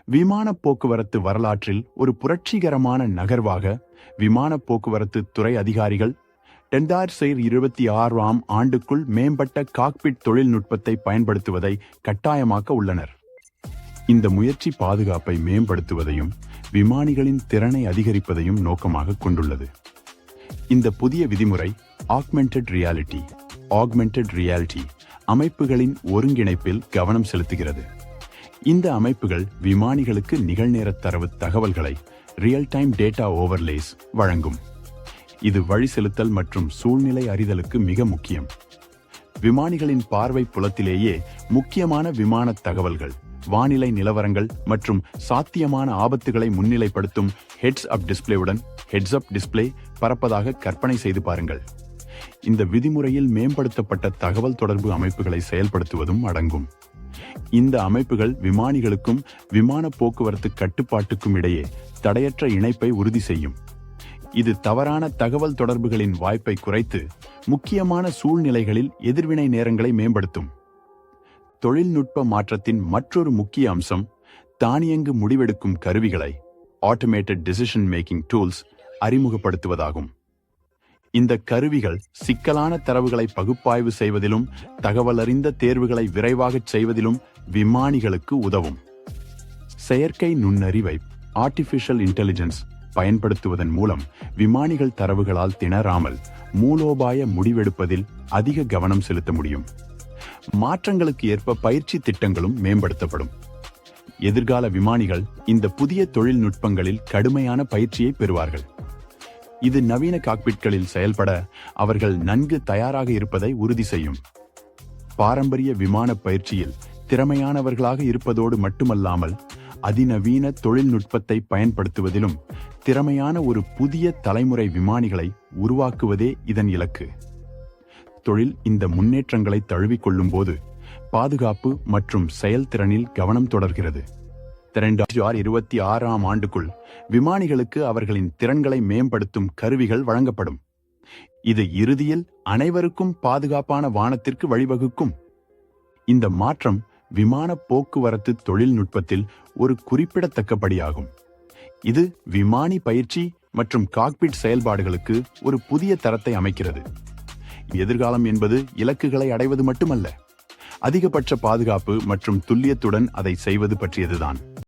விமான போக்குவரத்து வரலாற்றில் ஒரு புரட்சிகரமான நகர்வாக விமான போக்குவரத்து துறை அதிகாரிகள் 2026ஆம் ஆண்டுக்குள் மேம்பட்ட காக்பிட் தொழில்நுட்பத்தை பயன்படுத்துவதை கட்டாயமாக்க உள்ளனர். இந்த முயற்சி பாதுகாப்பை மேம்படுத்துவதையும் விமானிகளின் திறனை அதிகரிப்பதையும் நோக்கமாக கொண்டுள்ளது. இந்த புதிய விதிமுறை ஆக்மெண்டட் ரியாலிட்டி அமைப்புகளின் ஒருங்கிணைப்பில் கவனம் செலுத்துகிறது. இந்த அமைப்புகள் விமானிகளுக்கு நிகழ்நேர தரவு தகவல்களை ரியல் டைம் டேட்டா ஓவர்லேஸ் வழங்கும். இது வழி செலுத்தல் மற்றும் சூழ்நிலை அறிதலுக்கு மிக முக்கியம். விமானிகளின் பார்வை புலத்திலேயே முக்கியமான விமான தகவல்கள், வானிலை நிலவரங்கள் மற்றும் சாத்தியமான ஆபத்துகளை முன்னிலைப்படுத்தும் ஹெட்ஸ் அப் டிஸ்ப்ளே பறப்பதாக கற்பனை செய்து பாருங்கள். இந்த விதிமுறையில் மேம்படுத்தப்பட்ட தகவல் தொடர்பு அமைப்புகளை செயல்படுத்துவதும் அடங்கும். இந்த அமைப்புகள் விமானிகளுக்கும் விமான போக்குவரத்து கட்டுப்பாட்டுக்கும் இடையே தடையற்ற இணைப்பை உறுதி செய்யும். இது தவறான தகவல் தொடர்புகளின் வாய்ப்பை குறைத்து முக்கியமான சூழ்நிலைகளில் எதிர்வினை நேரங்களை மேம்படுத்தும். தொழில்நுட்ப மாற்றத்தின் மற்றொரு முக்கிய அம்சம் தானியங்கு முடிவெடுக்கும் கருவிகளை ஆட்டோமேட்டட் டெசிஷன் மேக்கிங் டூல்ஸ் அறிமுகப்படுத்துவதாகும். இந்த கருவிகள் சிக்கலான தரவுகளை பகுப்பாய்வு செய்வதிலும் தகவல் அறிந்த தேர்வுகளை விரைவாகச் செய்வதிலும் விமானிகளுக்கு உதவும். செயற்கை நுண்ணறிவை ஆர்டிஃபிஷியல் இன்டெலிஜென்ஸ் பயன்படுத்துவதன் மூலம் விமானிகள் தரவுகளால் திணறாமல் மூலோபாய முடிவெடுப்பதில் அதிக கவனம் செலுத்த முடியும். மாற்றங்களுக்கு ஏற்ப பயிற்சி திட்டங்களும் மேம்படுத்தப்படும். எதிர்கால விமானிகள் இந்த புதிய தொழில்நுட்பங்களில் கடுமையான பயிற்சியை பெறுவார்கள். இது நவீன காக்பிட்களில் செயல்பட அவர்கள் நன்கு தயாராக இருப்பதை உறுதி செய்யும். பாரம்பரிய விமான பயிற்சியில் திறமையானவர்களாக இருப்பதோடு மட்டுமல்லாமல் அதிநவீன தொழில்நுட்பத்தை பயன்படுத்துவதிலும் திறமையான ஒரு புதிய தலைமுறை விமானிகளை உருவாக்குவதே இதன் இலக்கு. தொழில் இந்த முன்னேற்றங்களை தழுவிக்கொள்ளும் போது பாதுகாப்பு மற்றும் செயல்திறனில் கவனம் தொடர்கிறது. 2026ஆம் ஆண்டுக்குள் விமானிகளுக்கு அவர்களின் திறன்களை மேம்படுத்தும் கருவிகள் வழங்கப்படும். இது இறுதியில் அனைவருக்கும் பாதுகாப்பான வானத்திற்கு வழிவகுக்கும். இந்த மாற்றம் விமான போக்குவரத்து தொழில்நுட்பத்தில் ஒரு குறிப்பிடத்தக்கபடியாகும். இது விமானி பயிற்சி மற்றும் காக்பிட் செயல்பாடுகளுக்கு ஒரு புதிய தரத்தை அமைக்கிறது. எதிர்காலம் என்பது இலக்குகளை அடைவது மட்டுமல்ல, அதிகபட்ச பாதுகாப்பு மற்றும் துல்லியத்துடன் அதை செய்வது பற்றியதுதான்.